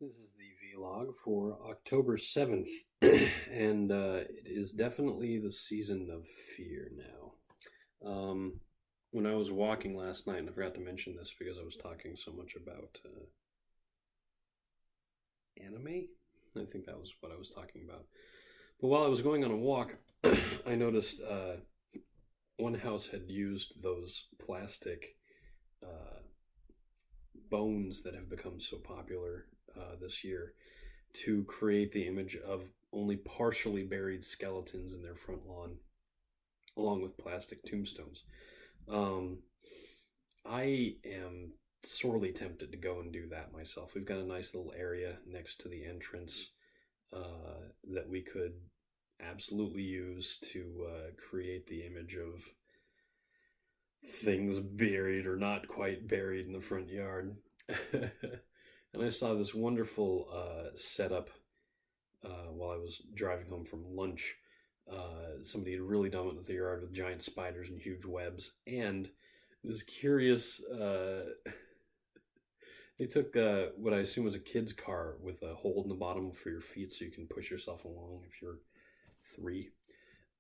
This is the vlog for October 7th, and it is definitely the season of fear now. When I was walking last night, and I forgot to mention this because I was talking so much about anime, I think that was what I was talking about. But while I was going on a walk, I noticed one house had used those plastic uh, bones that have become so popular this year to create the image of only partially buried skeletons in their front lawn, along with plastic tombstones. Um, I am sorely tempted to go and do that myself. We've got a nice little area next to the entrance that we could absolutely use to create the image of things buried or not quite buried in the front yard. And I saw this wonderful setup while I was driving home from lunch. Somebody had really done it with the yard with giant spiders and huge webs. And this curious, they took what I assume was a kid's car with a hole in the bottom for your feet so you can push yourself along if you're 3.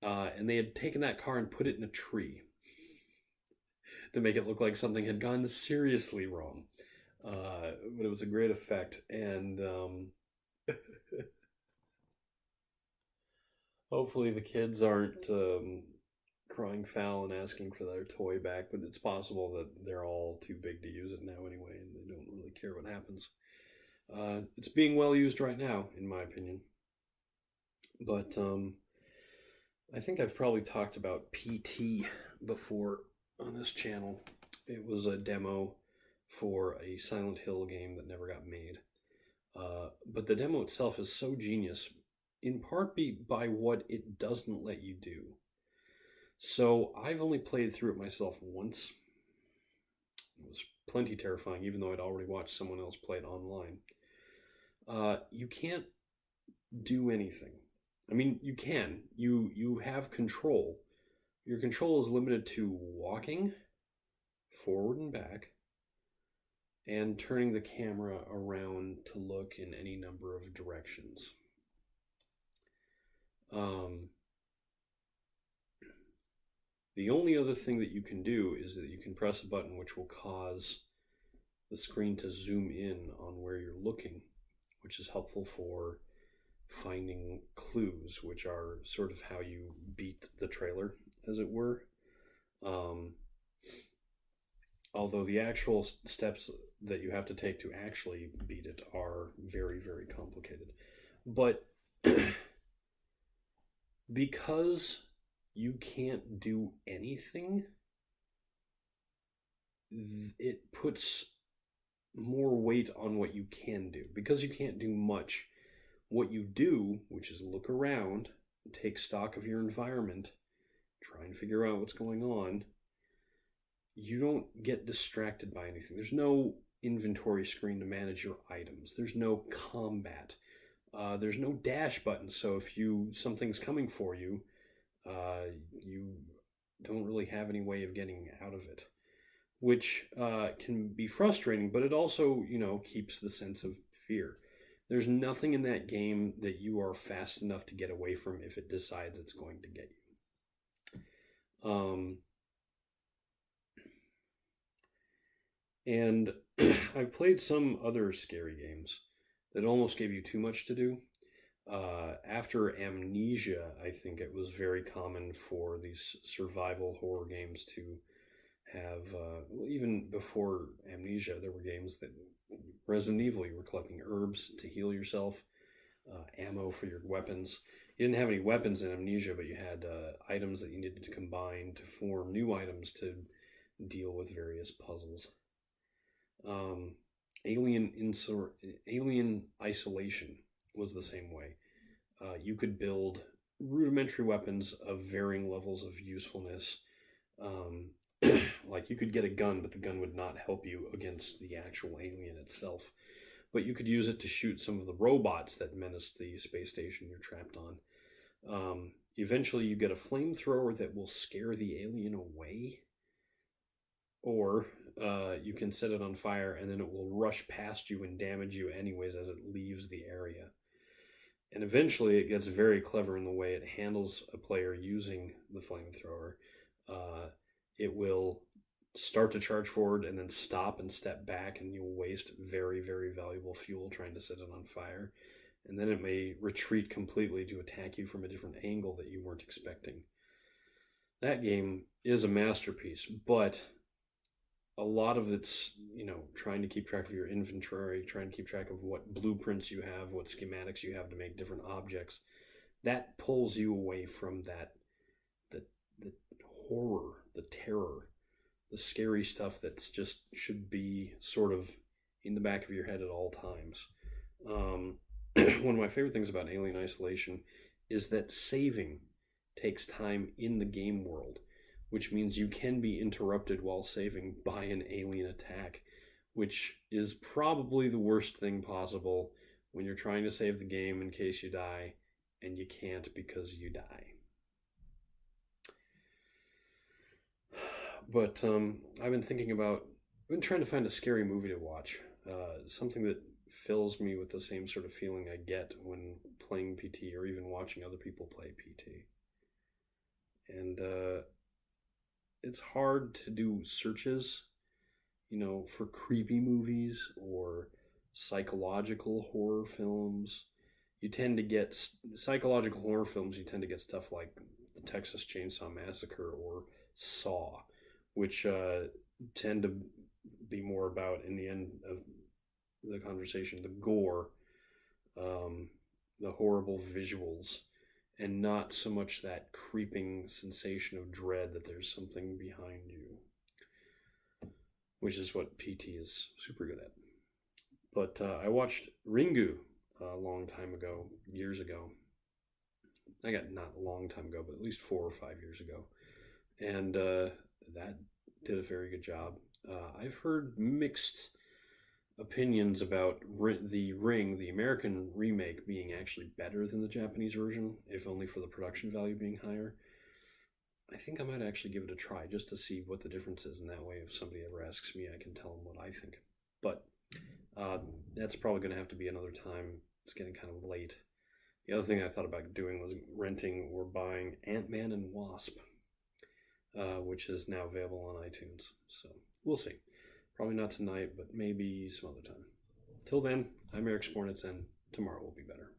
And they had taken that car and put it in a tree to make it look like something had gone seriously wrong. But it was a great effect, and hopefully the kids aren't crying foul and asking for their toy back. But it's possible that they're all too big to use it now anyway, and they don't really care what happens. It's being well used right now, in my opinion. But I think I've probably talked about PT before on this channel. It was a demo for a Silent Hill game that never got made. But the demo itself is so genius, in part by what it doesn't let you do. So I've only played through it myself once. It was plenty terrifying, even though I'd already watched someone else play it online. You can't do anything. I mean, you can. You have control. Your control is limited to walking forward and back, and turning the camera around to look in any number of directions. The only other thing that you can do is that you can press a button which will cause the screen to zoom in on where you're looking, which is helpful for finding clues, which are sort of how you beat the trailer, as it were. Although the actual steps that you have to take to actually beat it are very, very complicated. But because you can't do anything, it puts more weight on what you can do. Because you can't do much, what you do, which is look around, take stock of your environment, try and figure out what's going on, you don't get distracted by anything. There's no inventory screen to manage your items. There's no combat. There's no dash button, so if something's coming for you, you don't really have any way of getting out of it, which can be frustrating, but it also, keeps the sense of fear. There's nothing in that game that you are fast enough to get away from if it decides it's going to get you. And I've played some other scary games that almost gave you too much to do. After Amnesia, I think it was very common for these survival horror games to have, well, even before Amnesia, there were games that, Resident Evil, you were collecting herbs to heal yourself, ammo for your weapons. You didn't have any weapons in Amnesia, but you had items that you needed to combine to form new items to deal with various puzzles. Alien Isolation was the same way. You could build rudimentary weapons of varying levels of usefulness. Like you could get a gun, but the gun would not help you against the actual alien itself. But you could use it to shoot some of the robots that menace the space station you're trapped on. Eventually, you get a flamethrower that will scare the alien away. Or you can set it on fire, and then it will rush past you and damage you anyways as it leaves the area. And eventually it gets very clever in the way it handles a player using the flamethrower. It will start to charge forward and then stop and step back, and you'll waste very, very valuable fuel trying to set it on fire. And then it may retreat completely to attack you from a different angle that you weren't expecting. That game is a masterpiece, but a lot of it's, trying to keep track of your inventory, trying to keep track of what blueprints you have, what schematics you have to make different objects. That pulls you away from the horror, the terror, the scary stuff that's just should be sort of in the back of your head at all times. One of my favorite things about Alien Isolation is that saving takes time in the game world, which means you can be interrupted while saving by an alien attack, which is probably the worst thing possible when you're trying to save the game in case you die, and you can't because you die. But I've been trying to find a scary movie to watch, something that fills me with the same sort of feeling I get when playing PT or even watching other people play PT. And it's hard to do searches, for creepy movies or psychological horror films. You tend to get psychological horror films, you tend to get stuff like the Texas Chainsaw Massacre or Saw, which tend to be more about, in the end of the conversation, the gore, the horrible visuals, and not so much that creeping sensation of dread that there's something behind you, which is what PT is super good at. But I watched Ringu a long time ago, years ago. Not a long time ago, but at least 4 or 5 years ago. And that did a very good job. I've heard mixed opinions about the Ring, the American remake, being actually better than the Japanese version, if only for the production value being higher. I think I might actually give it a try just to see what the difference is, and that way if somebody ever asks me, I can tell them what I think. But that's probably going to have to be another time. It's getting kind of late. The other thing I thought about doing was renting or buying Ant-Man and Wasp, which is now available on iTunes. So we'll see. Probably not tonight, but maybe some other time. Till then, I'm Eric Spornitz, and tomorrow will be better.